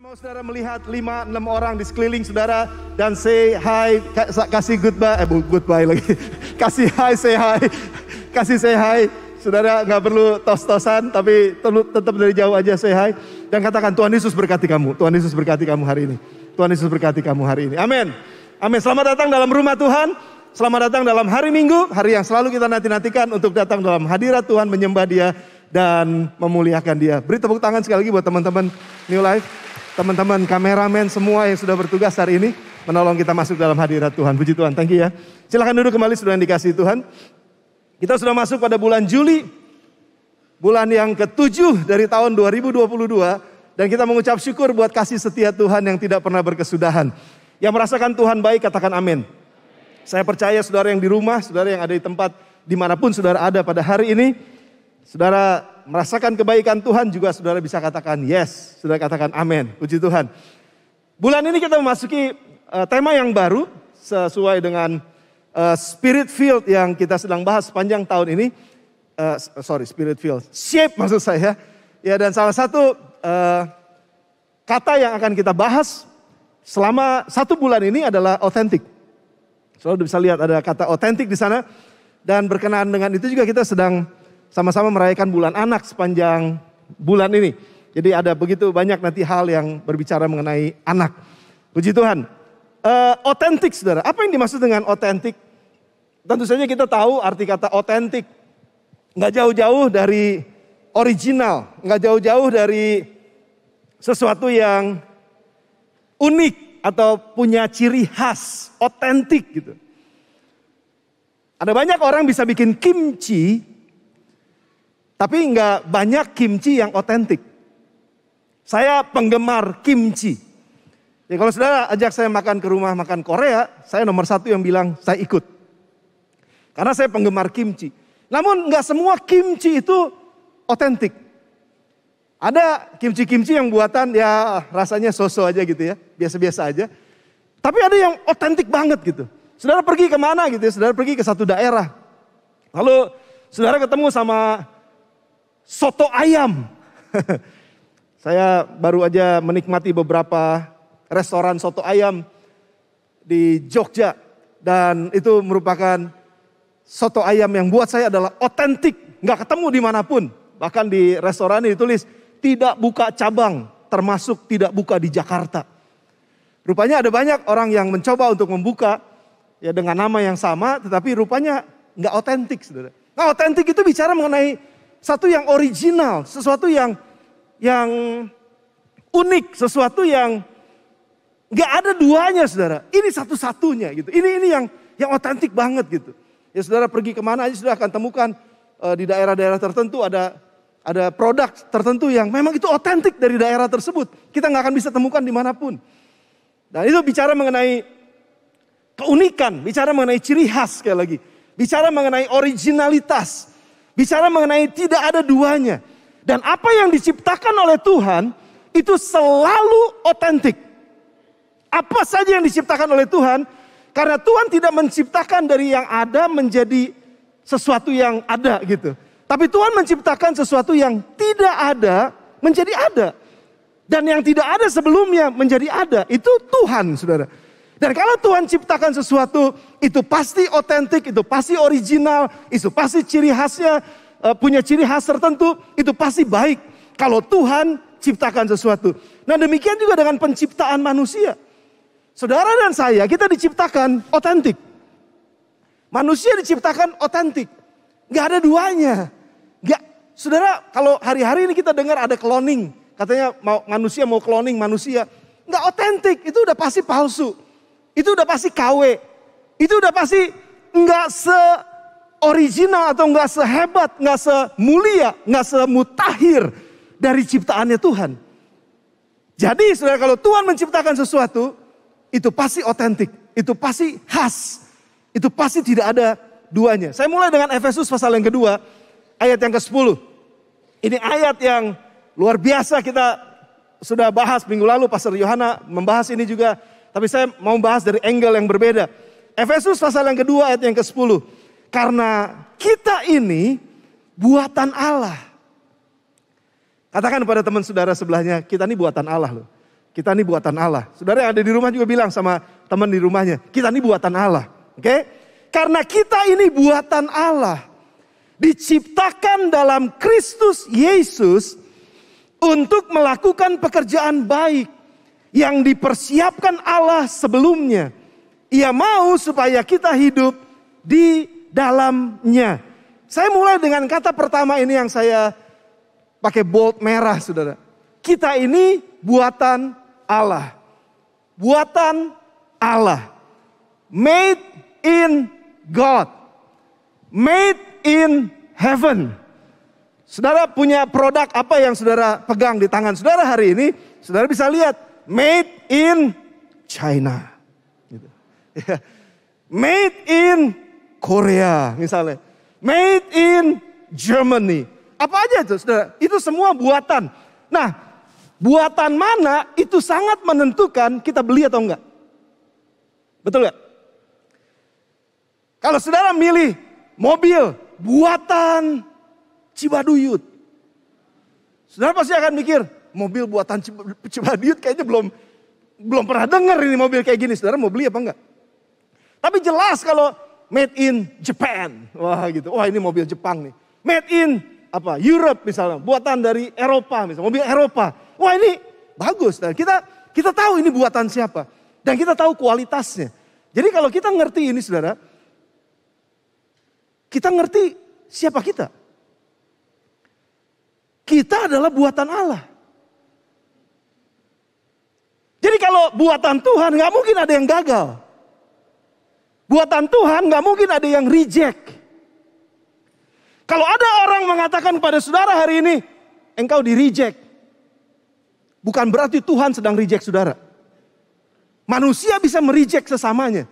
Mau saudara melihat 5-6 orang di sekeliling saudara dan say hi, kasih goodbye lagi. Kasih hi, say hi. Kasih say hi. Saudara nggak perlu tos-tosan tapi tetap dari jauh aja say hi dan katakan Tuhan Yesus berkati kamu. Tuhan Yesus berkati kamu hari ini. Tuhan Yesus berkati kamu hari ini. Amin. Amin. Selamat datang dalam rumah Tuhan. Selamat datang dalam hari Minggu, hari yang selalu kita nanti-nantikan untuk datang dalam hadirat Tuhan, menyembah Dia dan memuliakan Dia. Beri tepuk tangan sekali lagi buat teman-teman New Life. Teman-teman kameramen semua yang sudah bertugas hari ini menolong kita masuk dalam hadirat Tuhan. Puji Tuhan, thank you ya. Silakan duduk kembali sudah yang dikasihi Tuhan. Kita sudah masuk pada bulan Juli, bulan yang ke-7 dari tahun 2022. Dan kita mengucap syukur buat kasih setia Tuhan yang tidak pernah berkesudahan. Yang merasakan Tuhan baik, katakan amin. Saya percaya saudara yang di rumah, saudara yang ada di tempat dimanapun saudara ada pada hari ini, saudara merasakan kebaikan Tuhan juga saudara bisa katakan yes. Saudara katakan amin. Puji Tuhan. Bulan ini kita memasuki tema yang baru sesuai dengan spirit field yang kita sedang bahas sepanjang tahun ini. Spirit field. Shape maksud saya. Ya, dan salah satu kata yang akan kita bahas selama 1 bulan ini adalah authentic. Saudara bisa lihat ada kata authentic di sana. Dan berkenaan dengan itu juga kita sedang sama-sama merayakan bulan anak sepanjang bulan ini. Jadi ada begitu banyak nanti hal yang berbicara mengenai anak. Puji Tuhan. Otentik saudara. Apa yang dimaksud dengan otentik? Tentu saja kita tahu arti kata otentik. Nggak jauh-jauh dari original. Nggak jauh-jauh dari sesuatu yang unik atau punya ciri khas. Otentik gitu. Ada banyak orang bisa bikin kimchi. Tapi nggak banyak kimchi yang otentik. Saya penggemar kimchi. Ya kalau saudara ajak saya makan ke rumah makan Korea, saya nomor 1 yang bilang saya ikut. Karena saya penggemar kimchi. Namun nggak semua kimchi itu otentik. Ada kimchi-kimchi yang buatan ya rasanya so-so aja gitu ya, biasa-biasa aja. Tapi ada yang otentik banget gitu. Saudara pergi kemana gitu ya, saudara pergi ke satu daerah. Lalu saudara ketemu sama soto ayam. Saya baru aja menikmati beberapa restoran soto ayam di Jogja. Dan itu merupakan soto ayam yang buat saya adalah otentik. Nggak ketemu dimanapun. Bahkan di restoran ini ditulis tidak buka cabang, termasuk tidak buka di Jakarta. Rupanya ada banyak orang yang mencoba untuk membuka ya dengan nama yang sama. Tetapi rupanya nggak otentik saudara. Nah otentik itu bicara mengenai satu yang original, sesuatu yang unik, sesuatu yang nggak ada duanya, saudara. Ini satu-satunya gitu. Ini yang otentik banget gitu. Ya saudara pergi kemana aja sudah akan temukan di daerah-daerah tertentu ada produk tertentu yang memang itu otentik dari daerah tersebut. Kita nggak akan bisa temukan dimanapun. Dan itu bicara mengenai keunikan, bicara mengenai ciri khas sekali lagi, bicara mengenai originalitas. Bicara mengenai tidak ada duanya. Dan apa yang diciptakan oleh Tuhan itu selalu otentik. Apa saja yang diciptakan oleh Tuhan. Karena Tuhan tidak menciptakan dari yang ada menjadi sesuatu yang ada gitu. Tapi Tuhan menciptakan sesuatu yang tidak ada menjadi ada. Dan yang tidak ada sebelumnya menjadi ada. Itu Tuhan saudara. Dan kalau Tuhan ciptakan sesuatu, itu pasti otentik, itu pasti original, itu pasti ciri khasnya, punya ciri khas tertentu, itu pasti baik. Kalau Tuhan ciptakan sesuatu. Nah demikian juga dengan penciptaan manusia. Saudara dan saya, kita diciptakan otentik. Manusia diciptakan otentik. Gak ada duanya. Saudara, kalau hari-hari ini kita dengar ada cloning. Katanya manusia mau cloning manusia. Gak otentik, itu udah pasti palsu. Itu udah pasti KW. Itu udah pasti nggak se-original atau nggak sehebat, nggak semulia, nggak semutakhir dari ciptaannya Tuhan. Jadi saudara kalau Tuhan menciptakan sesuatu, itu pasti otentik. Itu pasti khas. Itu pasti tidak ada duanya. Saya mulai dengan Efesus pasal yang kedua, ayat yang ke-10. Ini ayat yang luar biasa kita sudah bahas minggu lalu, Pastor Yohana membahas ini juga. Tapi saya mau bahas dari angle yang berbeda. Efesus pasal yang kedua ayat yang ke-10. Karena kita ini buatan Allah. Katakan kepada teman saudara sebelahnya, kita ini buatan Allah loh. kita ini buatan Allah. Saudara yang ada di rumah juga bilang sama teman di rumahnya, kita ini buatan Allah. Oke? Karena kita ini buatan Allah. Diciptakan dalam Kristus Yesus untuk melakukan pekerjaan baik yang dipersiapkan Allah sebelumnya. Ia mau supaya kita hidup di dalamnya. Saya mulai dengan kata pertama ini yang saya pakai bold merah, saudara. Kita ini buatan Allah. Buatan Allah. Made in God. Made in heaven. Saudara punya produk apa yang saudara pegang di tangan saudara hari ini? Saudara bisa lihat. Made in China. Gitu. Made in Korea misalnya. Made in Germany. Apa aja itu saudara? Itu semua buatan. Nah, buatan mana itu sangat menentukan kita beli atau enggak. Betul gak? Kalau saudara milih mobil buatan Cibaduyut. Saudara pasti akan mikir, mobil buatan Cibaduyut kayaknya belum pernah dengar ini mobil kayak gini. Saudara mau beli apa enggak? Tapi jelas kalau made in Japan. Wah gitu. Wah ini mobil Jepang nih. Made in Europe misalnya. Buatan dari Eropa misalnya. Mobil Eropa. Wah ini bagus. Dan kita tahu ini buatan siapa. Dan kita tahu kualitasnya. Jadi kalau kita ngerti ini saudara. Kita ngerti siapa kita. Kita adalah buatan Allah. Jadi kalau buatan Tuhan gak mungkin ada yang gagal. Buatan Tuhan gak mungkin ada yang reject. Kalau ada orang mengatakan kepada saudara hari ini, engkau di reject. Bukan berarti Tuhan sedang reject saudara. Manusia bisa mereject sesamanya.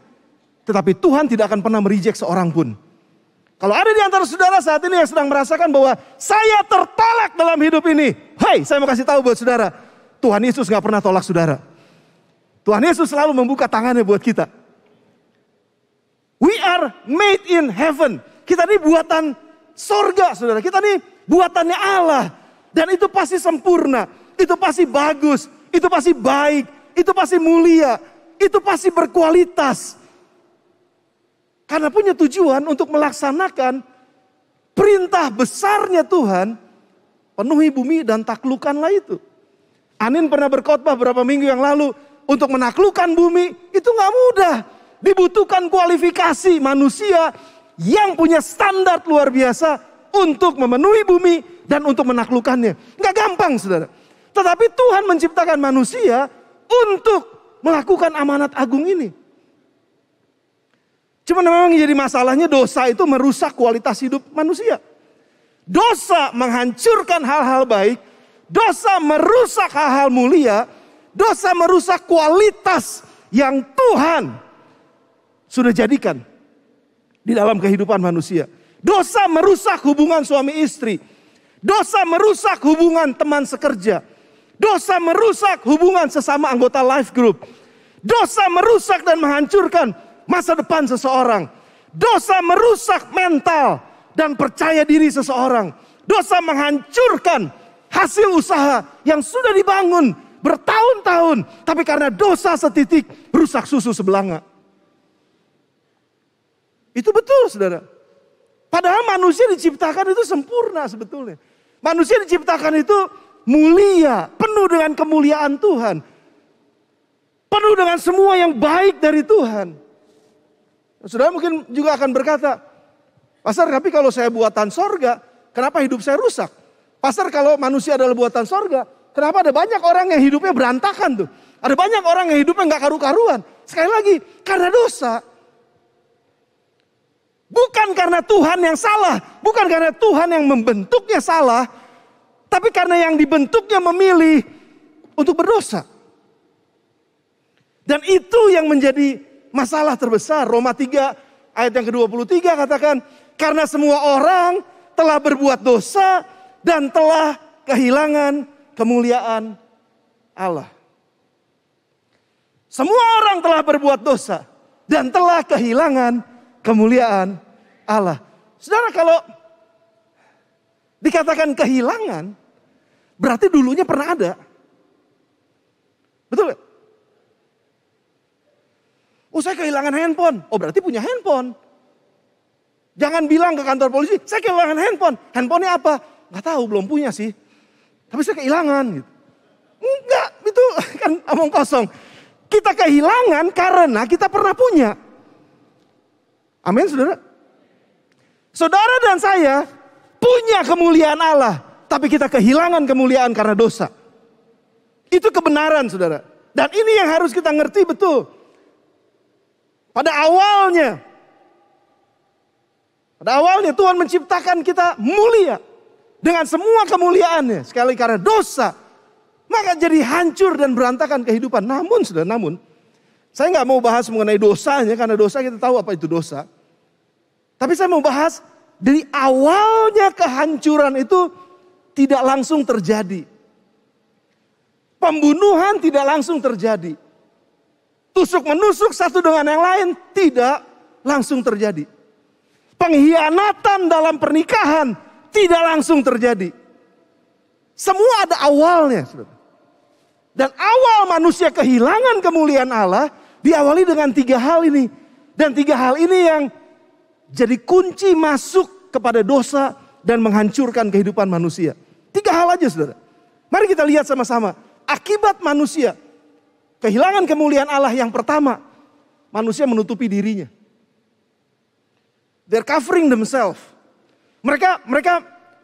Tetapi Tuhan tidak akan pernah mereject seorang pun. Kalau ada di antara saudara saat ini yang sedang merasakan bahwa saya tertolak dalam hidup ini. Hai, saya mau kasih tahu buat saudara. Tuhan Yesus gak pernah tolak saudara. Tuhan Yesus selalu membuka tangannya buat kita. We are made in heaven. Kita ini buatan sorga, saudara. Kita ini buatannya Allah. Dan itu pasti sempurna. Itu pasti bagus. Itu pasti baik. Itu pasti mulia. Itu pasti berkualitas. Karena punya tujuan untuk melaksanakan perintah besarnya Tuhan. Penuhi bumi dan taklukkanlah itu. Anin pernah berkhotbah beberapa minggu yang lalu. Untuk menaklukkan bumi itu gak mudah. Dibutuhkan kualifikasi manusia yang punya standar luar biasa untuk memenuhi bumi dan untuk menaklukkannya. Nggak gampang saudara. Tetapi Tuhan menciptakan manusia untuk melakukan amanat agung ini. Cuma memang jadi masalahnya dosa itu merusak kualitas hidup manusia. Dosa menghancurkan hal-hal baik. Dosa merusak hal-hal mulia. Dosa merusak kualitas yang Tuhan sudah jadikan di dalam kehidupan manusia. Dosa merusak hubungan suami istri. Dosa merusak hubungan teman sekerja. Dosa merusak hubungan sesama anggota life group. Dosa merusak dan menghancurkan masa depan seseorang. Dosa merusak mental dan percaya diri seseorang. Dosa menghancurkan hasil usaha yang sudah dibangun bertahun-tahun. Tapi karena dosa setitik rusak susu sebelanga. Itu betul saudara. Padahal manusia diciptakan itu sempurna sebetulnya. Manusia diciptakan itu mulia. Penuh dengan kemuliaan Tuhan. Penuh dengan semua yang baik dari Tuhan. Saudara mungkin juga akan berkata, Pastor tapi kalau saya buatan sorga, kenapa hidup saya rusak? Pastor kalau manusia adalah buatan sorga, kenapa ada banyak orang yang hidupnya berantakan tuh? Ada banyak orang yang hidupnya gak karu-karuan. Sekali lagi, karena dosa. Bukan karena Tuhan yang salah. Bukan karena Tuhan yang membentuknya salah. Tapi karena yang dibentuknya memilih untuk berdosa. Dan itu yang menjadi masalah terbesar. Roma 3 ayat yang ke-23 katakan. Karena semua orang telah berbuat dosa dan telah kehilangan kemuliaan Allah. Semua orang telah berbuat dosa dan telah kehilangan kemuliaan Allah. Saudara kalau dikatakan kehilangan, berarti dulunya pernah ada. Betul Oh saya kehilangan handphone. Oh berarti punya handphone. Jangan bilang ke kantor polisi, saya kehilangan handphone. Handphonenya apa? Gak tahu, belum punya sih. Tapi saya kehilangan. Gitu. Enggak, itu kan omong kosong. Kita kehilangan karena kita pernah punya. Amin saudara. Saudara dan saya punya kemuliaan Allah. Tapi kita kehilangan kemuliaan karena dosa. Itu kebenaran saudara. Dan ini yang harus kita ngerti betul. Pada awalnya Tuhan menciptakan kita mulia. Dengan semua kemuliaannya. Sekali karena dosa. Maka jadi hancur dan berantakan kehidupan. Namun saya nggak mau bahas mengenai dosanya. Karena dosa kita tahu apa itu dosa. Tapi saya mau bahas. Dari awalnya kehancuran itu tidak langsung terjadi. Pembunuhan tidak langsung terjadi. Tusuk menusuk satu dengan yang lain tidak langsung terjadi. Pengkhianatan dalam pernikahan tidak langsung terjadi. Semua ada awalnya. Dan awal manusia kehilangan kemuliaan Allah diawali dengan 3 hal ini. Dan 3 hal ini yang jadi kunci masuk kepada dosa dan menghancurkan kehidupan manusia. 3 hal aja saudara. Mari kita lihat sama-sama. Akibat manusia kehilangan kemuliaan Allah yang pertama. Manusia menutupi dirinya. They're covering themselves. Mereka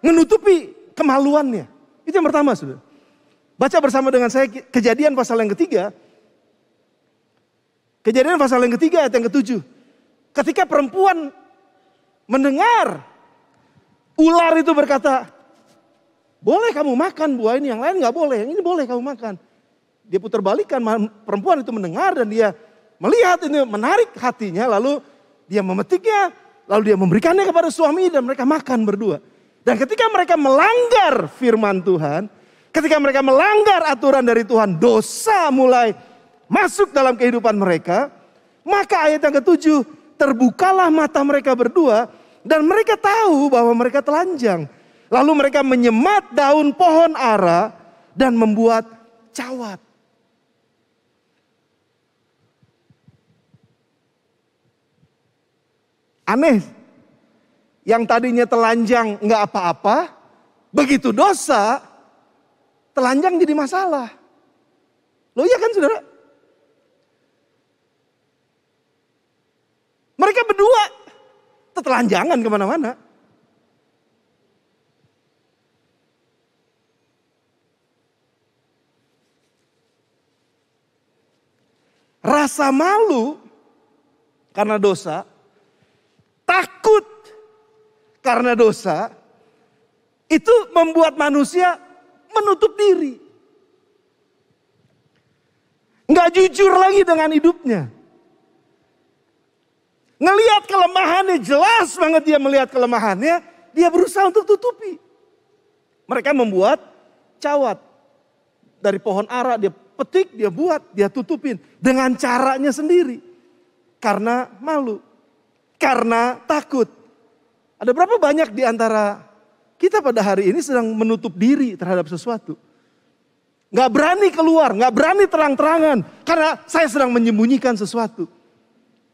menutupi kemaluannya. Itu yang pertama saudara. Baca bersama dengan saya Kejadian pasal yang ketiga. Kejadian pasal yang ketiga ayat yang ke-7. Ketika perempuan mendengar ular itu berkata, boleh kamu makan buah ini, yang lain gak boleh, yang ini boleh kamu makan. Dia putar balikan, perempuan itu mendengar dan dia melihat ini menarik hatinya, lalu dia memetiknya, lalu dia memberikannya kepada suami dan mereka makan berdua. Dan ketika mereka melanggar firman Tuhan, ketika mereka melanggar aturan dari Tuhan, dosa mulai masuk dalam kehidupan mereka, maka ayat yang ke-7, terbukalah mata mereka berdua dan mereka tahu bahwa mereka telanjang. Lalu mereka menyemat daun pohon ara dan membuat cawat. Aneh. Yang tadinya telanjang nggak apa-apa, begitu dosa, telanjang jadi masalah. Loh iya kan saudara? Mereka berdua tetelanjangan kemana-mana. Rasa malu karena dosa, takut karena dosa, itu membuat manusia menutup diri. Nggak jujur lagi dengan hidupnya. Ngelihat kelemahannya, jelas banget dia melihat kelemahannya, dia berusaha untuk tutupi. Mereka membuat cawat. Dari pohon ara dia petik, dia buat, dia tutupin. Dengan caranya sendiri. Karena malu. Karena takut. Ada berapa banyak di antara kita pada hari ini sedang menutup diri terhadap sesuatu. Gak berani keluar, gak berani terang-terangan. Karena saya sedang menyembunyikan sesuatu.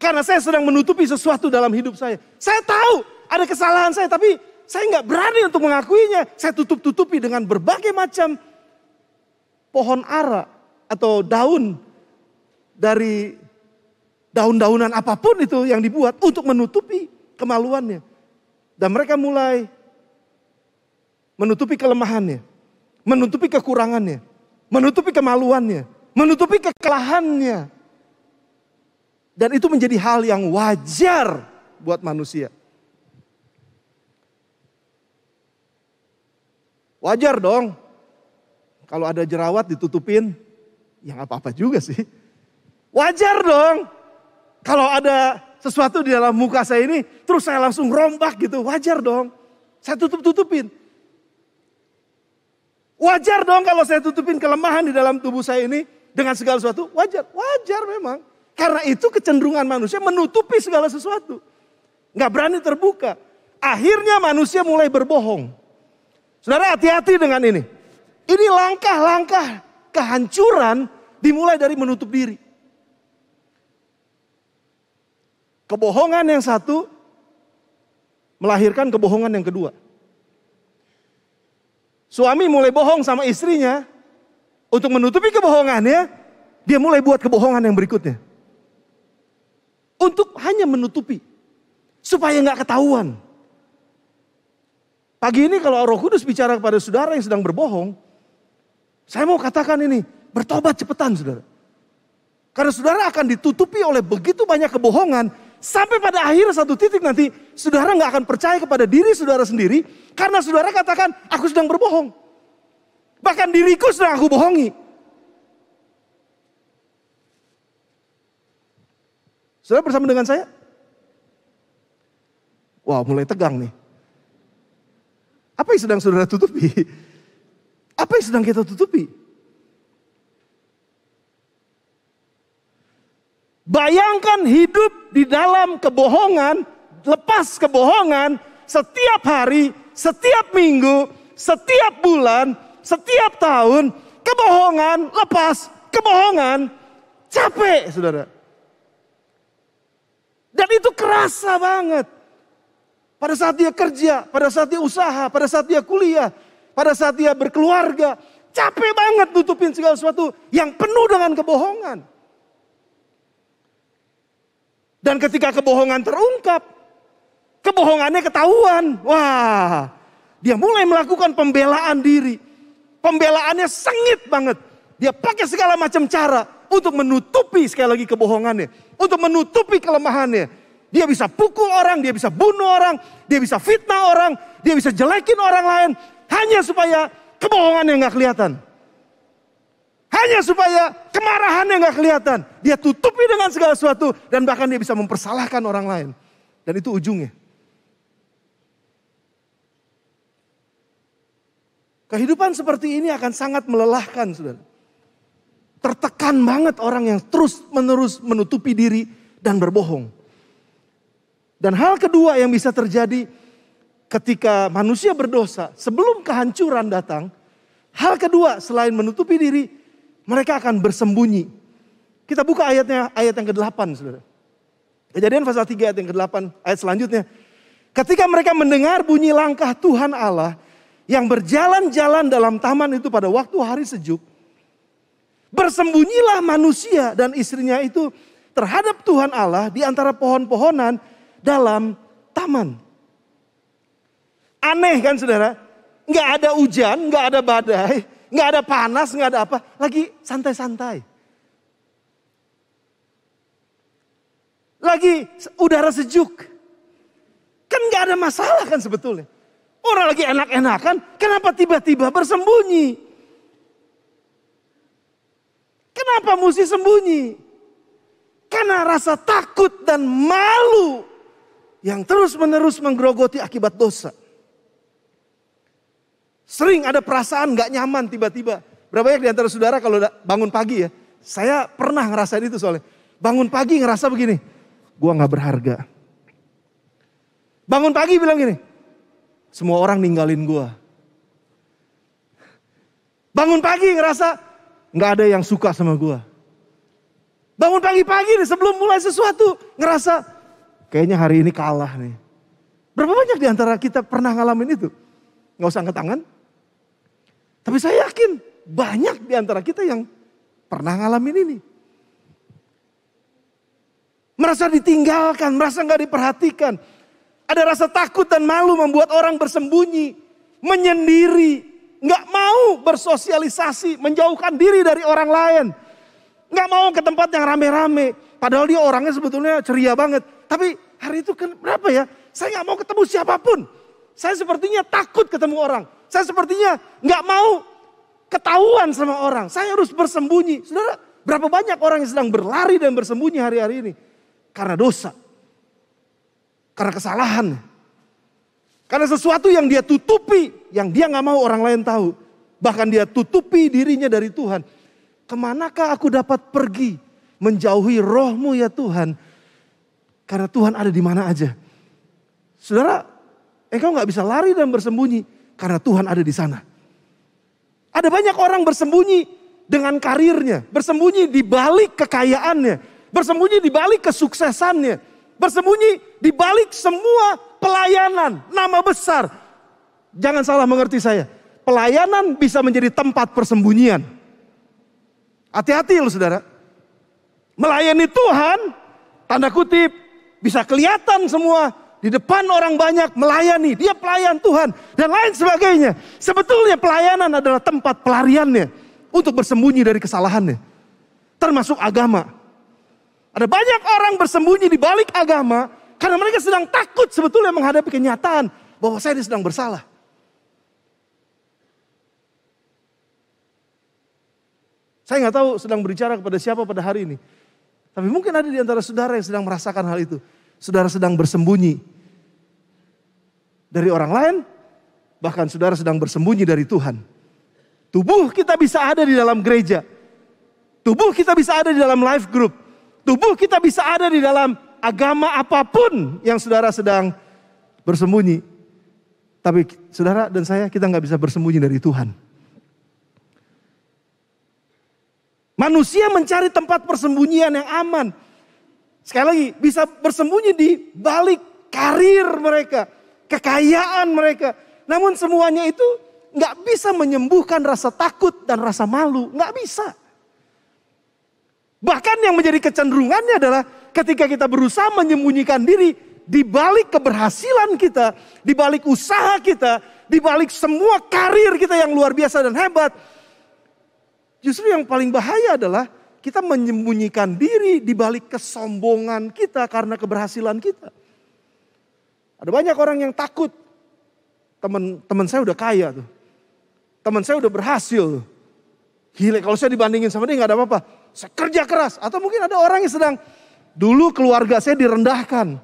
Karena saya sedang menutupi sesuatu dalam hidup saya. Saya tahu ada kesalahan saya, tapi saya gak berani untuk mengakuinya. Saya tutup-tutupi dengan berbagai macam pohon ara atau daun dari daun-daunan apapun itu yang dibuat untuk menutupi kemaluannya. Dan mereka mulai menutupi kelemahannya, menutupi kekurangannya, menutupi kemaluannya, menutupi kekalahannya. Dan itu menjadi hal yang wajar buat manusia. Wajar dong. Kalau ada jerawat ditutupin, ya gak apa-apa juga sih. Wajar dong. Kalau ada sesuatu di dalam muka saya ini, terus saya langsung rombak gitu. Wajar dong. Saya tutup-tutupin. Wajar dong kalau saya tutupin kelemahan di dalam tubuh saya ini dengan segala sesuatu. Wajar, wajar memang. Karena itu kecenderungan manusia menutupi segala sesuatu. Gak berani terbuka. Akhirnya manusia mulai berbohong. Saudara hati-hati dengan ini. Ini langkah-langkah kehancuran dimulai dari menutup diri. Kebohongan yang satu melahirkan kebohongan yang kedua. Suami mulai bohong sama istrinya, untuk menutupi kebohongannya, dia mulai buat kebohongan yang berikutnya. Untuk hanya menutupi, supaya nggak ketahuan. Pagi ini kalau Roh Kudus bicara kepada saudara yang sedang berbohong, saya mau katakan ini, bertobat cepetan saudara. Karena saudara akan ditutupi oleh begitu banyak kebohongan, sampai pada akhir satu titik nanti, saudara nggak akan percaya kepada diri saudara sendiri, karena saudara katakan, aku sedang berbohong. Bahkan diriku sedang aku bohongi. Saudara bersama dengan saya? Wah, mulai tegang nih. Apa yang sedang saudara tutupi? Apa yang sedang kita tutupi? Bayangkan hidup di dalam kebohongan, lepas kebohongan, setiap hari, setiap minggu, setiap bulan, setiap tahun, kebohongan, lepas kebohongan, capek saudara. Dan itu kerasa banget. Pada saat dia kerja, pada saat dia usaha, pada saat dia kuliah, pada saat dia berkeluarga. Capek banget nutupin segala sesuatu yang penuh dengan kebohongan. Dan ketika kebohongan terungkap, kebohongannya ketahuan. Wah, dia mulai melakukan pembelaan diri. Pembelaannya sengit banget. Dia pakai segala macam cara untuk menutupi sekali lagi kebohongannya. Untuk menutupi kelemahannya. Dia bisa pukul orang, dia bisa bunuh orang, dia bisa fitnah orang, dia bisa jelekin orang lain. Hanya supaya kebohongannya gak kelihatan. Hanya supaya kemarahannya gak kelihatan. Dia tutupi dengan segala sesuatu dan bahkan dia bisa mempersalahkan orang lain. Dan itu ujungnya. Kehidupan seperti ini akan sangat melelahkan, saudara. Tertekan banget orang yang terus menerus menutupi diri dan berbohong. Dan hal kedua yang bisa terjadi ketika manusia berdosa sebelum kehancuran datang. Hal kedua selain menutupi diri, mereka akan bersembunyi. Kita buka ayatnya, ayat yang ke-8 saudara. Kejadian pasal 3 ayat yang ke-8, ayat selanjutnya. Ketika mereka mendengar bunyi langkah Tuhan Allah yang berjalan-jalan dalam taman itu pada waktu hari sejuk. Bersembunyilah manusia dan istrinya itu terhadap Tuhan Allah di antara pohon-pohonan dalam taman. Aneh kan saudara? Nggak ada hujan, nggak ada badai, nggak ada panas, nggak ada apa. Lagi santai-santai. Lagi udara sejuk. Kan nggak ada masalah kan sebetulnya. Orang lagi enak-enakan, kenapa tiba-tiba bersembunyi? Kenapa mesti sembunyi? Karena rasa takut dan malu yang terus-menerus menggerogoti akibat dosa. Sering ada perasaan gak nyaman tiba-tiba. Berapa banyak di antara saudara kalau bangun pagi ya. Saya pernah ngerasain itu soalnya. Bangun pagi ngerasa begini. Gua gak berharga. Bangun pagi bilang gini. Semua orang ninggalin gua. Bangun pagi ngerasa gak ada yang suka sama gua. Bangun pagi-pagi nih sebelum mulai sesuatu ngerasa kayaknya hari ini kalah nih. Berapa banyak di antara kita pernah ngalamin itu? Gak usah angkat tangan. Tapi saya yakin banyak di antara kita yang pernah ngalamin ini. Merasa ditinggalkan, merasa gak diperhatikan. Ada rasa takut dan malu membuat orang bersembunyi, menyendiri, gak mau bersosialisasi, menjauhkan diri dari orang lain. Gak mau ke tempat yang rame-rame. Padahal dia orangnya sebetulnya ceria banget. Tapi hari itu kenapa ya? Saya gak mau ketemu siapapun. Saya sepertinya takut ketemu orang. Saya sepertinya gak mau ketahuan sama orang. Saya harus bersembunyi. Saudara, berapa banyak orang yang sedang berlari dan bersembunyi hari-hari ini? Karena dosa. Karena kesalahan. Karena sesuatu yang dia tutupi. Yang dia gak mau orang lain tahu. Bahkan dia tutupi dirinya dari Tuhan. Kemanakah aku dapat pergi menjauhi roh-Mu ya Tuhan? Karena Tuhan ada di mana aja. Saudara, engkau gak bisa lari dan bersembunyi karena Tuhan ada di sana. Ada banyak orang bersembunyi dengan karirnya, bersembunyi di balik kekayaannya, bersembunyi di balik kesuksesannya, Bersembunyi di balik semua pelayanan, nama besar. Jangan salah mengerti saya. Pelayanan bisa menjadi tempat persembunyian. Hati-hati loh saudara. Melayani Tuhan, tanda kutip, bisa kelihatan semua. Di depan orang banyak melayani, dia pelayan Tuhan. Dan lain sebagainya. Sebetulnya pelayanan adalah tempat pelariannya. Untuk bersembunyi dari kesalahannya. Termasuk agama. Ada banyak orang bersembunyi di balik agama. Karena mereka sedang takut sebetulnya menghadapi kenyataan. Bahwa saya sedang bersalah. Saya nggak tahu sedang berbicara kepada siapa pada hari ini. Tapi mungkin ada di antara saudara yang sedang merasakan hal itu. Saudara sedang bersembunyi dari orang lain. Bahkan saudara sedang bersembunyi dari Tuhan. Tubuh kita bisa ada di dalam gereja. Tubuh kita bisa ada di dalam life group. Tubuh kita bisa ada di dalam agama apapun yang saudara sedang bersembunyi. Tapi saudara dan saya, kita nggak bisa bersembunyi dari Tuhan. Manusia mencari tempat persembunyian yang aman. Sekali lagi, bisa bersembunyi di balik karir mereka, kekayaan mereka. Namun semuanya itu nggak bisa menyembuhkan rasa takut dan rasa malu. Nggak bisa. Bahkan yang menjadi kecenderungannya adalah ketika kita berusaha menyembunyikan diri di balik keberhasilan kita, di balik usaha kita, di balik semua karir kita yang luar biasa dan hebat. Justru yang paling bahaya adalah kita menyembunyikan diri di balik kesombongan kita karena keberhasilan kita. Ada banyak orang yang takut. Teman saya udah kaya tuh. Teman saya udah berhasil. Gila, kalau saya dibandingin sama dia gak ada apa-apa. Saya kerja keras. Atau mungkin ada orang yang sedang, dulu keluarga saya direndahkan.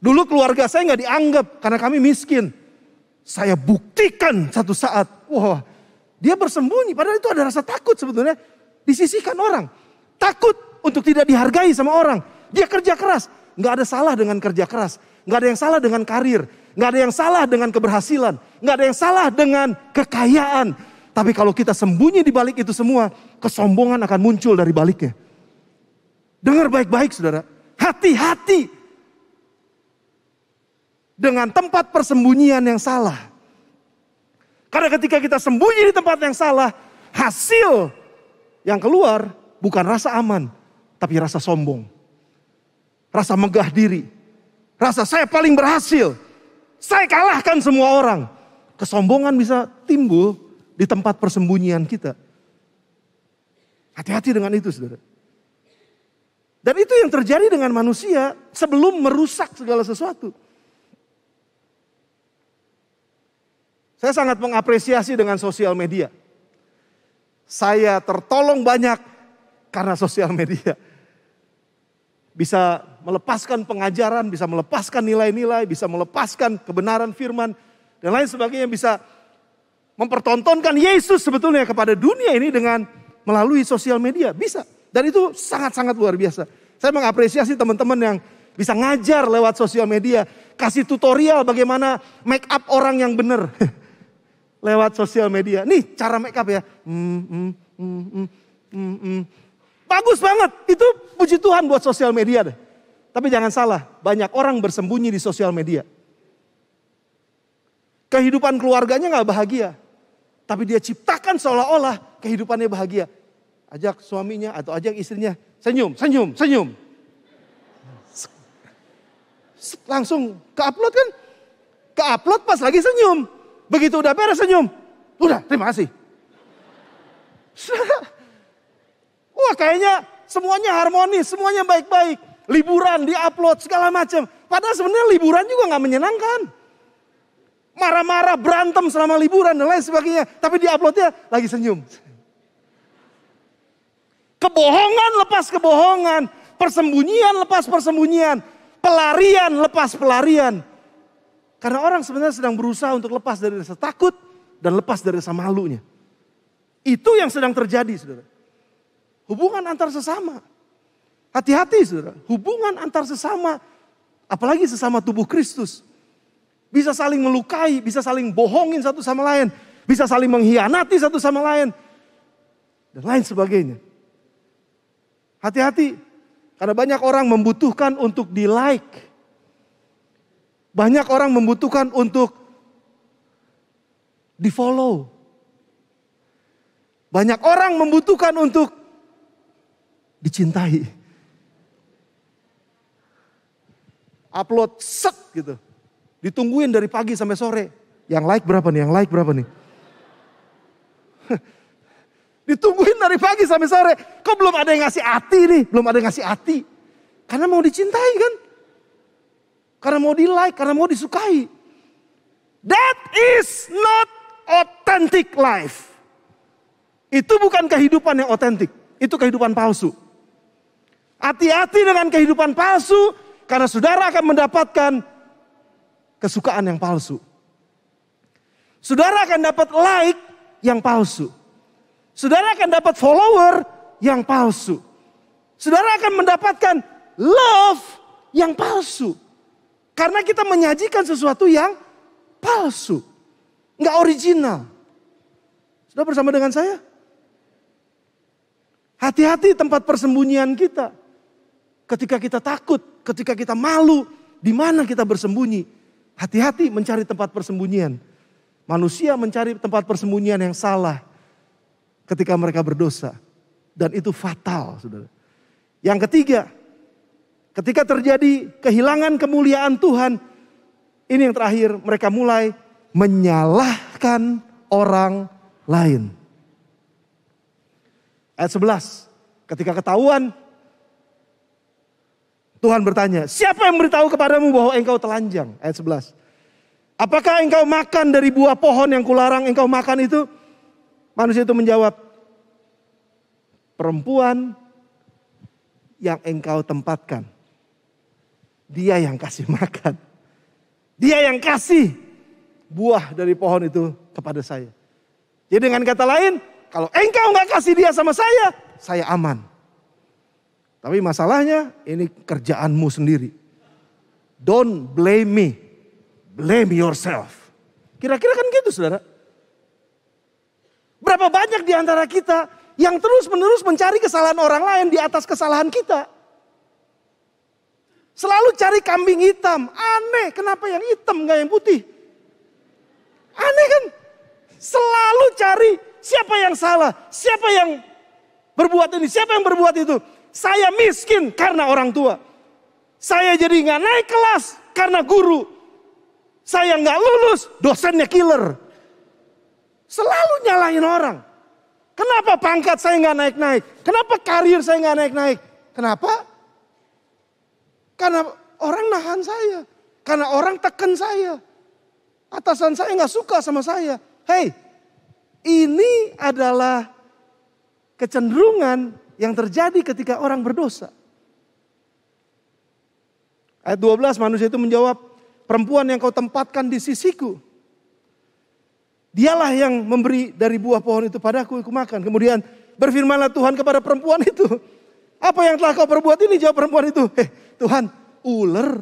Dulu keluarga saya gak dianggap karena kami miskin. Saya buktikan satu saat. Wah, dia bersembunyi, padahal itu ada rasa takut sebetulnya. Disisihkan orang. Takut untuk tidak dihargai sama orang. Dia kerja keras. Nggak ada salah dengan kerja keras. Nggak ada yang salah dengan karir. Nggak ada yang salah dengan keberhasilan. Nggak ada yang salah dengan kekayaan. Tapi kalau kita sembunyi di balik itu semua, kesombongan akan muncul dari baliknya. Dengar baik-baik saudara. Hati-hati dengan tempat persembunyian yang salah. Karena ketika kita sembunyi di tempat yang salah, hasil yang keluar bukan rasa aman, tapi rasa sombong. Rasa megah diri. Rasa saya paling berhasil. Saya kalahkan semua orang. Kesombongan bisa timbul di tempat persembunyian kita. Hati-hati dengan itu saudara. Dan itu yang terjadi dengan manusia sebelum merusak segala sesuatu. Saya sangat mengapresiasi dengan sosial media. Saya tertolong banyak karena sosial media. Bisa melepaskan pengajaran, bisa melepaskan nilai-nilai, bisa melepaskan kebenaran firman, dan lain sebagainya. Bisa mempertontonkan Yesus sebetulnya kepada dunia ini dengan melalui sosial media. Bisa. Dan itu sangat-sangat luar biasa. Saya mengapresiasi teman-teman yang bisa ngajar lewat sosial media. Kasih tutorial bagaimana make up orang yang benar. Lewat sosial media. Nih cara make up ya. Bagus banget. Itu puji Tuhan buat sosial media deh. Tapi jangan salah. Banyak orang bersembunyi di sosial media. Kehidupan keluarganya gak bahagia. Tapi dia ciptakan seolah-olah kehidupannya bahagia. Ajak suaminya atau ajak istrinya. Senyum, senyum, senyum. Langsung ke-upload kan. Ke-upload pas lagi senyum. Begitu udah beres senyum. Udah, terima kasih. Wah kayaknya semuanya harmonis, semuanya baik-baik. Liburan di-upload segala macam. Padahal sebenarnya liburan juga gak menyenangkan. Marah-marah, berantem selama liburan dan lain sebagainya. Tapi di-uploadnya lagi senyum. Kebohongan lepas kebohongan. Persembunyian lepas persembunyian. Pelarian lepas pelarian. Karena orang sebenarnya sedang berusaha untuk lepas dari rasa takut dan lepas dari rasa malunya. Itu yang sedang terjadi, saudara. Hubungan antar sesama. Hati-hati, saudara. Hubungan antar sesama, apalagi sesama tubuh Kristus. Bisa saling melukai, bisa saling bohongin satu sama lain. Bisa saling mengkhianati satu sama lain. Dan lain sebagainya. Hati-hati. Karena banyak orang membutuhkan untuk di-like. Banyak orang membutuhkan untuk di-follow. Banyak orang membutuhkan untuk dicintai. Upload set gitu. Ditungguin dari pagi sampai sore. Yang like berapa nih? Yang like berapa nih? Ditungguin dari pagi sampai sore. Kok belum ada yang ngasih hati nih? Belum ada yang ngasih hati. Karena mau dicintai kan? Karena mau di-like, karena mau disukai. That is not authentic life. Itu bukan kehidupan yang otentik. Itu kehidupan palsu. Hati-hati dengan kehidupan palsu. Karena saudara akan mendapatkan kesukaan yang palsu. Saudara akan dapat like yang palsu. Saudara akan dapat follower yang palsu. Saudara akan mendapatkan love yang palsu. Karena kita menyajikan sesuatu yang palsu. Nggak original. Sudah bersama dengan saya? Hati-hati tempat persembunyian kita. Ketika kita takut, ketika kita malu, di mana kita bersembunyi. Hati-hati mencari tempat persembunyian. Manusia mencari tempat persembunyian yang salah ketika mereka berdosa. Dan itu fatal, saudara. Yang ketiga, ketika terjadi kehilangan kemuliaan Tuhan, ini yang terakhir, mereka mulai menyalahkan orang lain. Ayat 11, ketika ketahuan, Tuhan bertanya, siapa yang memberitahu kepadamu bahwa engkau telanjang? Ayat 11. Apakah engkau makan dari buah pohon yang kularang engkau makan itu? Manusia itu menjawab, perempuan yang engkau tempatkan. Dia yang kasih makan. Dia yang kasih buah dari pohon itu kepada saya. Jadi dengan kata lain, kalau engkau nggak kasih dia sama saya aman. Tapi masalahnya ini kerjaanmu sendiri. Don't blame me. Blame yourself. Kira-kira kan gitu, saudara. Berapa banyak di antara kita yang terus-menerus mencari kesalahan orang lain di atas kesalahan kita. Selalu cari kambing hitam. Aneh, kenapa yang hitam gak yang putih? Aneh kan? Selalu cari siapa yang salah. Siapa yang berbuat ini, siapa yang berbuat itu. Saya miskin karena orang tua. Saya jadi gak naik kelas karena guru. Saya gak lulus, dosennya killer. Selalu nyalahin orang. Kenapa pangkat saya gak naik-naik? Kenapa karir saya gak naik-naik? Kenapa? Karena orang nahan saya. Karena orang tekan saya. Atasan saya gak suka sama saya. Hei, ini adalah kecenderungan yang terjadi ketika orang berdosa. Ayat 12, manusia itu menjawab, perempuan yang kau tempatkan di sisiku. Dialah yang memberi dari buah pohon itu padaku, aku makan. Kemudian berfirmanlah Tuhan kepada perempuan itu. Apa yang telah kau perbuat ini? Jawab perempuan itu. Tuhan, ular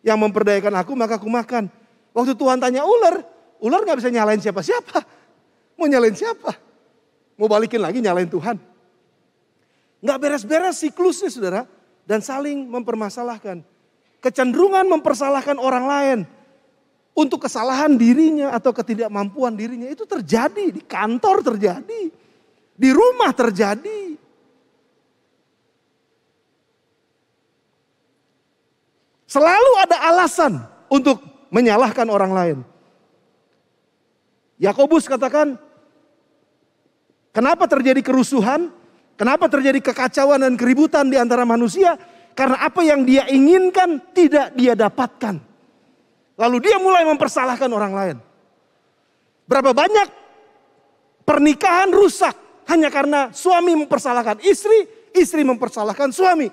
yang memperdayakan aku maka aku makan. Waktu Tuhan tanya ular gak bisa nyalain siapa-siapa. Mau nyalain siapa? Mau balikin lagi nyalain Tuhan. Gak beres-beres siklusnya, saudara. Dan saling mempermasalahkan. Kecenderungan mempersalahkan orang lain. Untuk kesalahan dirinya atau ketidakmampuan dirinya. Itu terjadi, di kantor terjadi. Di rumah terjadi. Selalu ada alasan untuk menyalahkan orang lain. Yakobus katakan, kenapa terjadi kerusuhan? Kenapa terjadi kekacauan dan keributan di antara manusia? Karena apa yang dia inginkan tidak dia dapatkan. Lalu dia mulai mempersalahkan orang lain. Berapa banyak pernikahan rusak hanya karena suami mempersalahkan istri, istri mempersalahkan suami.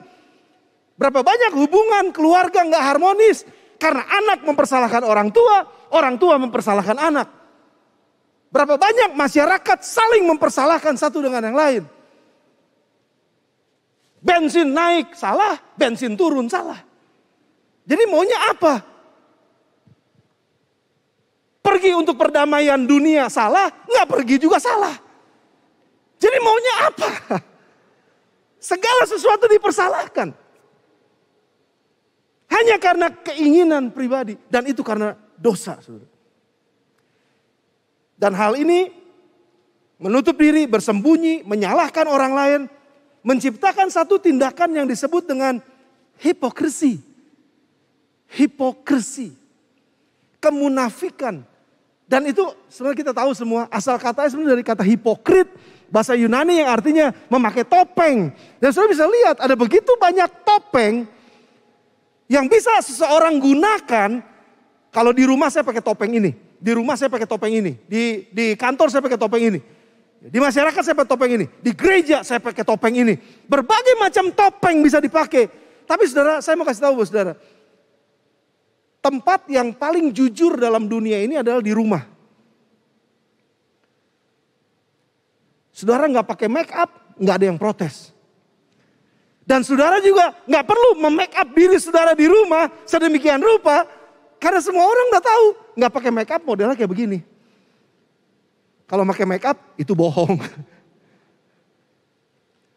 Berapa banyak hubungan keluarga nggak harmonis karena anak mempersalahkan orang tua mempersalahkan anak. Berapa banyak masyarakat saling mempersalahkan satu dengan yang lain. Bensin naik salah, bensin turun salah. Jadi maunya apa? Pergi untuk perdamaian dunia salah, nggak pergi juga salah. Jadi maunya apa? Segala sesuatu dipersalahkan. Hanya karena keinginan pribadi. Dan itu karena dosa. Saudara. Dan hal ini menutup diri, bersembunyi, menyalahkan orang lain. Menciptakan satu tindakan yang disebut dengan hipokrisi. Hipokrisi. Kemunafikan. Dan itu sebenarnya kita tahu semua. Asal katanya sebenarnya dari kata hipokrit. Bahasa Yunani yang artinya memakai topeng. Dan saudara bisa lihat ada begitu banyak topeng. Yang bisa seseorang gunakan. Kalau di rumah saya pakai topeng ini. Di rumah saya pakai topeng ini. Di kantor saya pakai topeng ini. Di masyarakat saya pakai topeng ini. Di gereja saya pakai topeng ini. Berbagai macam topeng bisa dipakai. Tapi saudara, saya mau kasih tahu saudara. Tempat yang paling jujur dalam dunia ini adalah di rumah. Saudara nggak pakai make up, nggak ada yang protes. Dan saudara juga nggak perlu memake up diri saudara di rumah sedemikian rupa. Karena semua orang udah tahu, nggak pakai make up modelnya kayak begini. Kalau pakai make up itu bohong.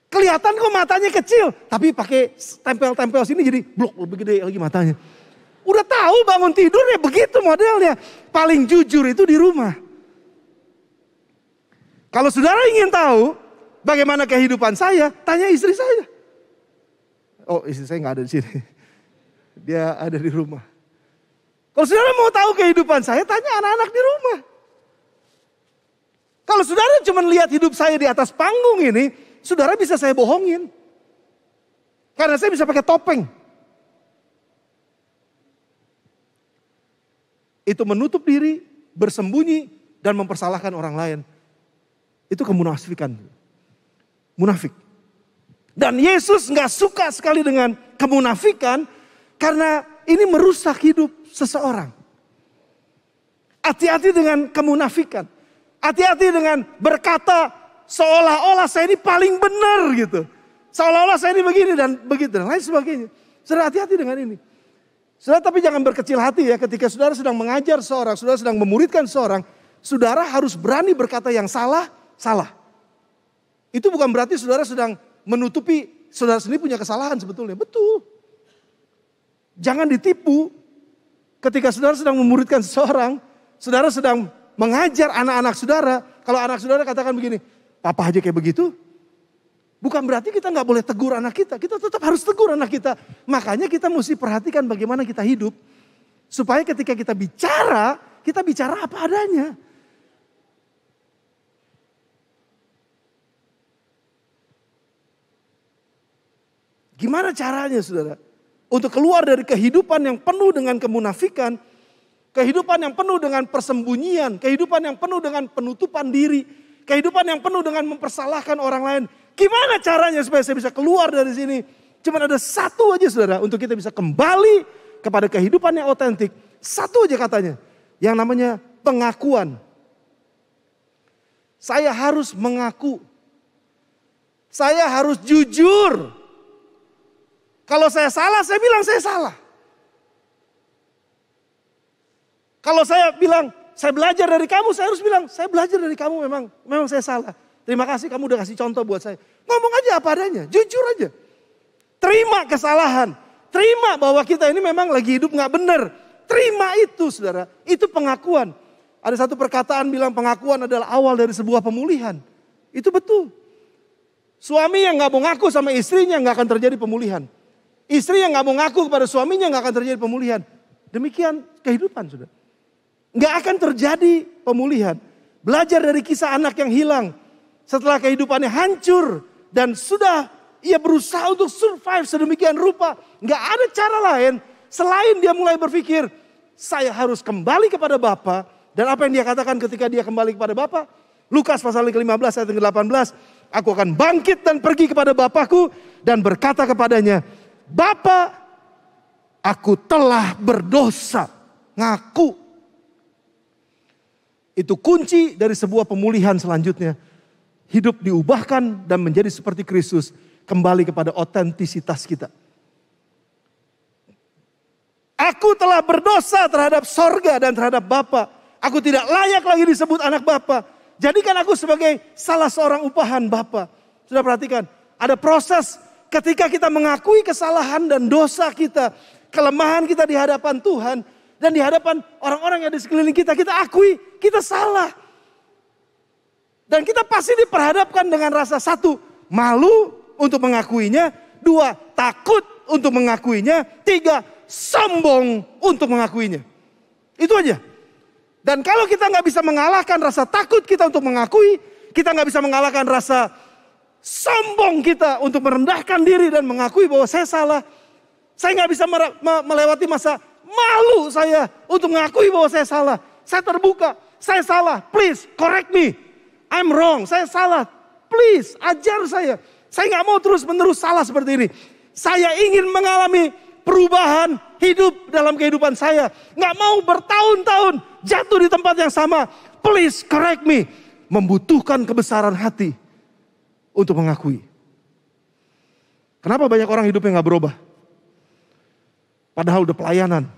Kelihatan kok matanya kecil, tapi pakai tempel-tempel sini jadi blok lebih gede lagi matanya. Udah tahu bangun tidurnya begitu modelnya. Paling jujur itu di rumah. Kalau saudara ingin tahu bagaimana kehidupan saya, tanya istri saya. Oh, istri saya nggak ada di sini. Dia ada di rumah. Kalau saudara mau tahu kehidupan saya, tanya anak-anak di rumah. Kalau saudara cuma lihat hidup saya di atas panggung ini, saudara bisa saya bohongin. Karena saya bisa pakai topeng. Itu menutup diri, bersembunyi, dan mempersalahkan orang lain. Itu kemunafikan. Munafik. Dan Yesus gak suka sekali dengan kemunafikan. Karena ini merusak hidup seseorang. Hati-hati dengan kemunafikan. Hati-hati dengan berkata seolah-olah saya ini paling benar gitu. Seolah-olah saya ini begini dan begitu dan lain sebagainya. Saudara hati-hati dengan ini. Saudara tapi jangan berkecil hati ya ketika saudara sedang mengajar seorang, saudara sedang memuridkan seorang. Saudara harus berani berkata yang salah, salah. Itu bukan berarti saudara sedang menutupi saudara sendiri punya kesalahan sebetulnya. Betul. Jangan ditipu ketika saudara sedang memuridkan seseorang. Saudara sedang mengajar anak-anak saudara. Kalau anak saudara katakan begini, papa aja kayak begitu. Bukan berarti kita gak boleh tegur anak kita. Kita tetap harus tegur anak kita. Makanya kita mesti perhatikan bagaimana kita hidup. Supaya ketika kita bicara apa adanya. Gimana caranya saudara? Untuk keluar dari kehidupan yang penuh dengan kemunafikan. Kehidupan yang penuh dengan persembunyian. Kehidupan yang penuh dengan penutupan diri. Kehidupan yang penuh dengan mempersalahkan orang lain. Gimana caranya supaya saya bisa keluar dari sini? Cuma ada satu aja saudara. Untuk kita bisa kembali kepada kehidupan yang otentik. Satu aja katanya. Yang namanya pengakuan. Saya harus mengaku. Saya harus jujur. Kalau saya salah, saya bilang saya salah. Kalau saya bilang, saya belajar dari kamu, saya harus bilang, saya belajar dari kamu memang saya salah. Terima kasih kamu udah kasih contoh buat saya. Ngomong aja apa adanya, jujur aja. Terima kesalahan. Terima bahwa kita ini memang lagi hidup gak benar. Terima itu saudara, itu pengakuan. Ada satu perkataan bilang pengakuan adalah awal dari sebuah pemulihan. Itu betul. Suami yang gak mau ngaku sama istrinya gak akan terjadi pemulihan. Istri yang gak mau ngaku kepada suaminya gak akan terjadi pemulihan. Demikian kehidupan sudah. Gak akan terjadi pemulihan. Belajar dari kisah anak yang hilang. Setelah kehidupannya hancur. Dan sudah ia berusaha untuk survive sedemikian rupa. Gak ada cara lain. Selain dia mulai berpikir. Saya harus kembali kepada Bapa. Dan apa yang dia katakan ketika dia kembali kepada Bapa. Lukas pasal ke-15 ayat ke-18. Aku akan bangkit dan pergi kepada Bapakku. Dan berkata kepadanya. Bapa, aku telah berdosa. Ngaku. Itu kunci dari sebuah pemulihan selanjutnya. Hidup diubahkan dan menjadi seperti Kristus. Kembali kepada otentisitas kita. Aku telah berdosa terhadap sorga dan terhadap Bapa. Aku tidak layak lagi disebut anak Bapa. Jadikan aku sebagai salah seorang upahan Bapa. Sudah perhatikan, ada proses ketika kita mengakui kesalahan dan dosa kita, kelemahan kita di hadapan Tuhan, dan di hadapan orang-orang yang di sekeliling kita, kita akui kita salah. Dan kita pasti diperhadapkan dengan rasa satu, malu untuk mengakuinya. Dua, takut untuk mengakuinya. Tiga, sombong untuk mengakuinya. Itu aja. Dan kalau kita nggak bisa mengalahkan rasa takut kita untuk mengakui, kita nggak bisa mengalahkan rasa sombong kita untuk merendahkan diri dan mengakui bahwa saya salah. Saya nggak bisa melewati masa malu saya untuk mengakui bahwa saya salah. Saya terbuka, saya salah, please correct me. I'm wrong, saya salah. Please, ajar saya. Saya nggak mau terus-menerus salah seperti ini. Saya ingin mengalami perubahan hidup dalam kehidupan saya. Nggak mau bertahun-tahun jatuh di tempat yang sama. Please correct me. Membutuhkan kebesaran hati untuk mengakui. Kenapa banyak orang hidupnya nggak berubah? Padahal udah pelayanan.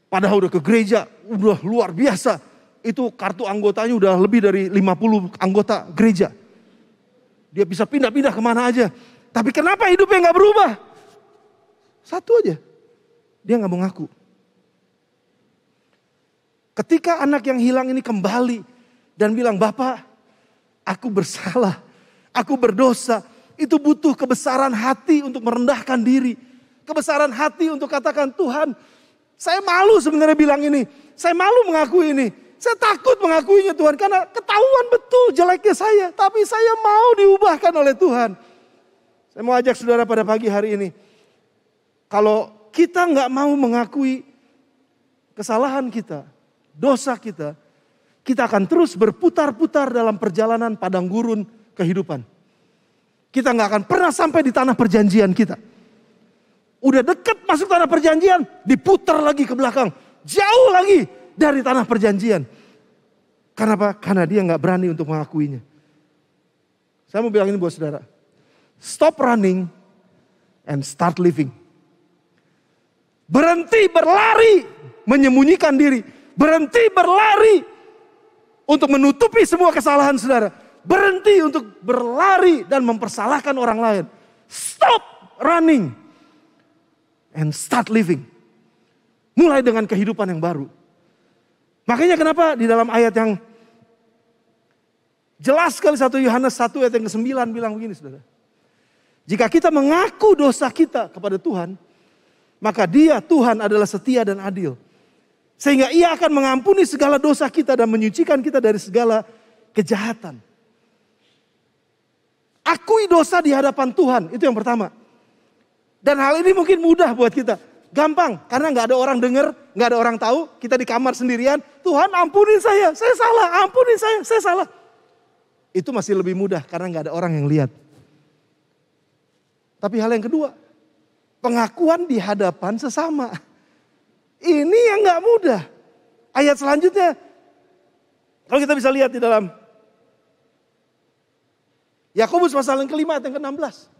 Padahal udah ke gereja, udah luar biasa. Itu kartu anggotanya udah lebih dari 50 anggota gereja. Dia bisa pindah-pindah kemana aja. Tapi kenapa hidupnya nggak berubah? Satu aja. Dia nggak mau ngaku. Ketika anak yang hilang ini kembali dan bilang, Bapak, aku bersalah. Aku berdosa. Itu butuh kebesaran hati untuk merendahkan diri. Kebesaran hati untuk katakan, Tuhan, saya malu sebenarnya bilang ini. Saya malu mengakui ini. Saya takut mengakuinya Tuhan, karena ketahuan betul jeleknya saya. Tapi saya mau diubahkan oleh Tuhan. Saya mau ajak saudara pada pagi hari ini. Kalau kita nggak mau mengakui kesalahan kita, dosa kita, kita akan terus berputar-putar dalam perjalanan padang gurun kehidupan. Kita nggak akan pernah sampai di tanah perjanjian kita. Udah deket masuk tanah perjanjian, diputar lagi ke belakang. Jauh lagi dari tanah perjanjian. Kenapa? Karena dia nggak berani untuk mengakuinya. Saya mau bilang ini buat saudara. Stop running and start living. Berhenti berlari, menyembunyikan diri. Berhenti berlari untuk menutupi semua kesalahan saudara. Berhenti untuk berlari dan mempersalahkan orang lain. Stop running and start living. Mulai dengan kehidupan yang baru. Makanya kenapa di dalam ayat yang jelas sekali 1 Yohanes 1 ayat yang ke-9 bilang begini saudara. Jika kita mengaku dosa kita kepada Tuhan, maka Dia Tuhan adalah setia dan adil. Sehingga Ia akan mengampuni segala dosa kita dan menyucikan kita dari segala kejahatan. Akui dosa di hadapan Tuhan, itu yang pertama. Dan hal ini mungkin mudah buat kita. Gampang, karena gak ada orang dengar, gak ada orang tahu. Kita di kamar sendirian, Tuhan ampunin saya salah, ampunin saya salah. Itu masih lebih mudah karena gak ada orang yang lihat. Tapi hal yang kedua, pengakuan di hadapan sesama. Ini yang gak mudah. Ayat selanjutnya, kalau kita bisa lihat di dalam Yakobus pasal yang kelima ayat yang ke-16.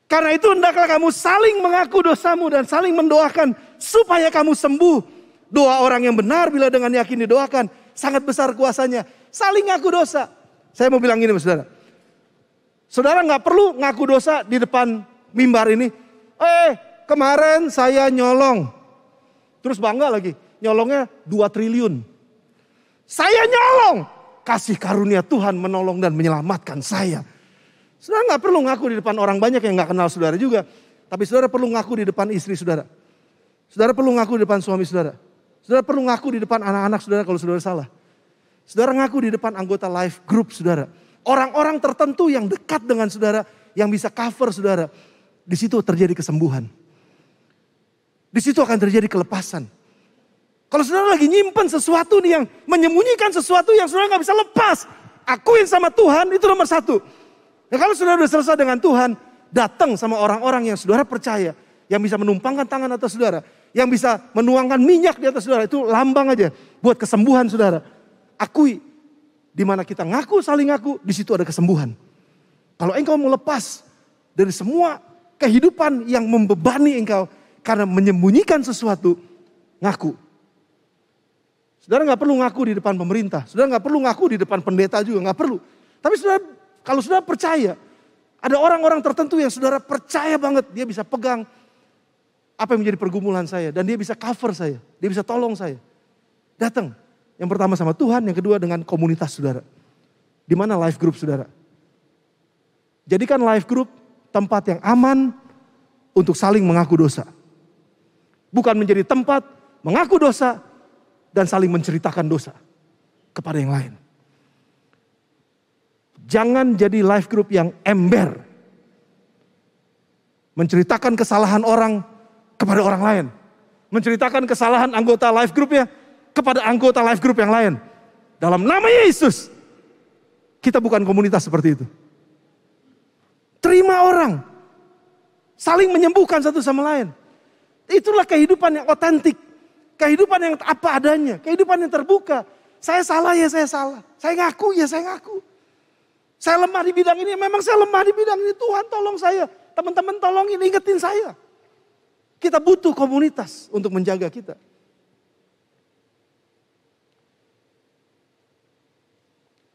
Karena itu hendaklah kamu saling mengaku dosamu dan saling mendoakan supaya kamu sembuh. Doa orang yang benar bila dengan yakin didoakan sangat besar kuasanya. Saling ngaku dosa. Saya mau bilang gini saudara. Saudara gak perlu ngaku dosa di depan mimbar ini. Kemarin saya nyolong. Terus bangga lagi. Nyolongnya 2 triliun. Saya nyolong. Kasih karunia Tuhan menolong dan menyelamatkan saya. Saudara gak perlu ngaku di depan orang banyak yang gak kenal saudara juga. Tapi saudara perlu ngaku di depan istri saudara. Saudara perlu ngaku di depan suami saudara. Saudara perlu ngaku di depan anak-anak saudara kalau saudara salah. Saudara ngaku di depan anggota life group saudara. Orang-orang tertentu yang dekat dengan saudara, yang bisa cover saudara. Di situ terjadi kesembuhan. Di situ akan terjadi kelepasan. Kalau saudara lagi nyimpen sesuatu nih yang menyembunyikan sesuatu yang saudara gak bisa lepas. Akuin sama Tuhan, itu nomor 1. Nah kalau saudara sudah selesai dengan Tuhan, datang sama orang-orang yang saudara percaya. Yang bisa menumpangkan tangan atas saudara. Yang bisa menuangkan minyak di atas saudara. Itu lambang aja buat kesembuhan saudara. Akui. Di mana kita ngaku, saling ngaku, di situ ada kesembuhan. Kalau engkau mau lepas dari semua kehidupan yang membebani engkau. Karena menyembunyikan sesuatu, ngaku. Saudara gak perlu ngaku di depan pemerintah. Saudara gak perlu ngaku di depan pendeta juga, gak perlu. Tapi saudara, kalau saudara percaya, Ada orang-orang tertentu yang saudara percaya banget dia bisa pegang apa yang menjadi pergumulan saya. Dan dia bisa cover saya, dia bisa tolong saya. Datang, yang pertama sama Tuhan, yang kedua dengan komunitas saudara. Di mana life group saudara? Jadikan life group tempat yang aman untuk saling mengaku dosa. Bukan menjadi tempat mengaku dosa dan saling menceritakan dosa kepada yang lain. Jangan jadi life group yang ember. Menceritakan kesalahan orang kepada orang lain. Menceritakan kesalahan anggota life groupnya kepada anggota life group yang lain. Dalam nama Yesus, kita bukan komunitas seperti itu. Terima orang. Saling menyembuhkan satu sama lain. Itulah kehidupan yang otentik. Kehidupan yang apa adanya. Kehidupan yang terbuka. Saya salah ya saya salah. Saya ngaku ya saya ngaku. Saya lemah di bidang ini, memang saya lemah di bidang ini. Tuhan tolong saya, teman-teman tolongin, ingetin saya. Kita butuh komunitas untuk menjaga kita.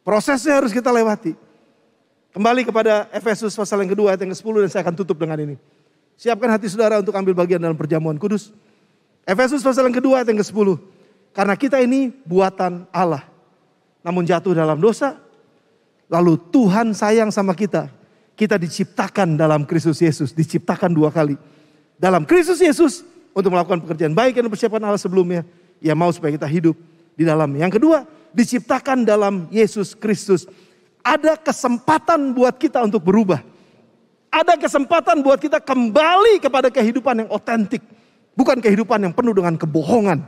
Prosesnya harus kita lewati. Kembali kepada Efesus pasal yang kedua ayat yang ke-10 dan saya akan tutup dengan ini. Siapkan hati saudara untuk ambil bagian dalam perjamuan kudus. Efesus pasal yang kedua ayat yang ke-10. Karena kita ini buatan Allah. Namun jatuh dalam dosa. Lalu Tuhan sayang sama kita. Kita diciptakan dalam Kristus Yesus. Diciptakan 2 kali. Dalam Kristus Yesus. Untuk melakukan pekerjaan baik yang dipersiapkan Allah sebelumnya. Ia mau supaya kita hidup di dalam. Yang kedua. Diciptakan dalam Yesus Kristus. Ada kesempatan buat kita untuk berubah. Ada kesempatan buat kita kembali kepada kehidupan yang otentik. Bukan kehidupan yang penuh dengan kebohongan.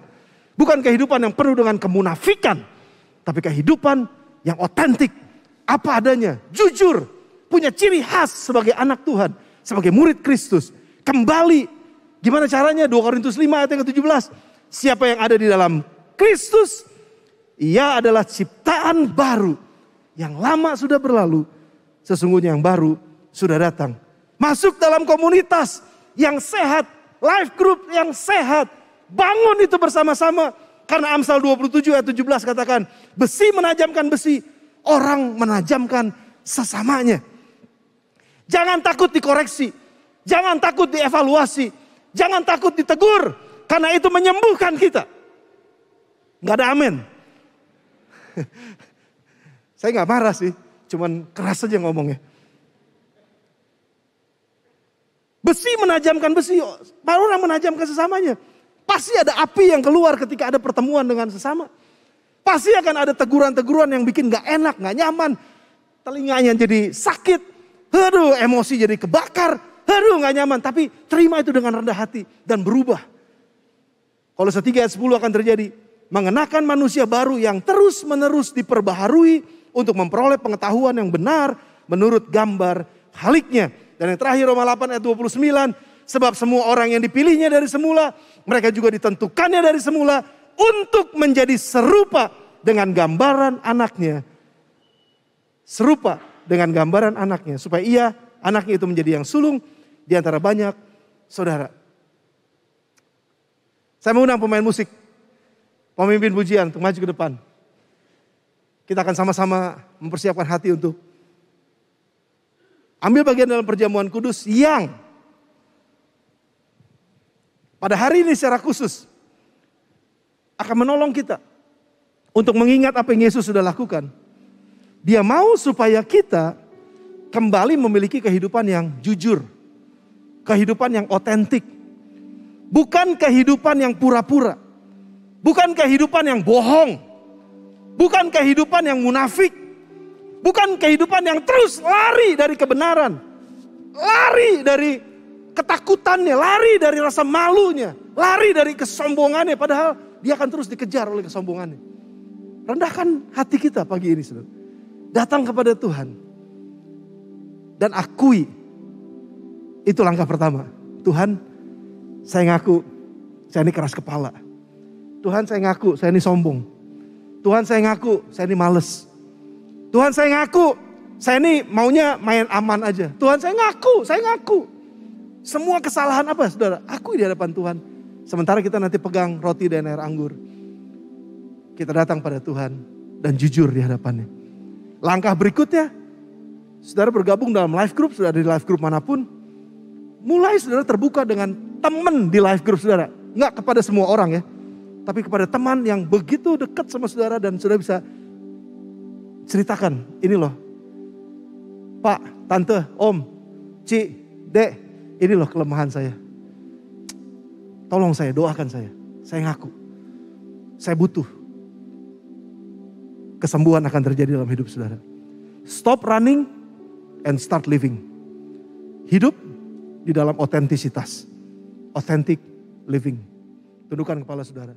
Bukan kehidupan yang penuh dengan kemunafikan. Tapi kehidupan yang otentik. Apa adanya, jujur, punya ciri khas sebagai anak Tuhan, sebagai murid Kristus. Kembali, gimana caranya? 2 Korintus 5 ayat yang ke-17. Siapa yang ada di dalam Kristus, ia adalah ciptaan baru. Yang lama sudah berlalu, sesungguhnya yang baru sudah datang. Masuk dalam komunitas yang sehat, life group yang sehat. Bangun itu bersama-sama. Karena Amsal 27 ayat 17 katakan, besi menajamkan besi. Orang menajamkan sesamanya. Jangan takut dikoreksi. Jangan takut dievaluasi. Jangan takut ditegur. Karena itu menyembuhkan kita. Gak ada amin. Saya gak marah sih. Cuman keras aja ngomongnya. Besi menajamkan besi. Orang menajamkan sesamanya. Pasti ada api yang keluar ketika ada pertemuan dengan sesama. Pasti akan ada teguran-teguran yang bikin gak enak, gak nyaman. Telinganya jadi sakit. Aduh, emosi jadi kebakar. Aduh, gak nyaman. Tapi terima itu dengan rendah hati dan berubah. Kolose 3 ayat 10 akan terjadi. Mengenakan manusia baru yang terus-menerus diperbaharui untuk memperoleh pengetahuan yang benar menurut gambar haliknya. Dan yang terakhir Roma 8 ayat 29. Sebab semua orang yang dipilihnya dari semula, mereka juga ditentukannya dari semula untuk menjadi serupa dengan gambaran anaknya. Serupa dengan gambaran anaknya. Supaya anaknya itu menjadi yang sulung di antara banyak saudara. Saya mengundang pemain musik, pemimpin pujian untuk maju ke depan. Kita akan sama-sama mempersiapkan hati untuk ambil bagian dalam perjamuan kudus yang pada hari ini secara khusus akan menolong kita untuk mengingat apa yang Yesus sudah lakukan. Dia mau supaya kita kembali memiliki kehidupan yang jujur. Kehidupan yang otentik. Bukan kehidupan yang pura-pura. Bukan kehidupan yang bohong. Bukan kehidupan yang munafik. Bukan kehidupan yang terus lari dari kebenaran. Lari dari ketakutannya. Lari dari rasa malunya. Lari dari kesombongannya. Padahal dia akan terus dikejar oleh kesombongannya. Rendahkan hati kita pagi ini, saudara. Datang kepada Tuhan. Dan akui. Itu langkah pertama. Tuhan, saya ngaku, saya ini keras kepala. Tuhan, saya ngaku, saya ini sombong. Tuhan, saya ngaku, saya ini males. Tuhan, saya ngaku, saya ini maunya main aman aja. Tuhan, saya ngaku. Semua kesalahan apa, saudara? Akui di hadapan Tuhan. Sementara kita nanti pegang roti dan air anggur. Kita datang pada Tuhan dan jujur di hadapannya. Langkah berikutnya, Saudara bergabung dalam life group, saudara di life group manapun, mulai saudara terbuka dengan teman di life group saudara. Enggak kepada semua orang ya, tapi kepada teman yang begitu dekat sama saudara dan saudara bisa ceritakan, ini loh Pak, Tante, Om, Ci, Dek, ini loh kelemahan saya. Tolong saya, doakan saya ngaku. Saya butuh. Kesembuhan akan terjadi dalam hidup saudara. Stop running and start living. Hidup di dalam otentisitas. Authentic living. Tundukkan kepala saudara.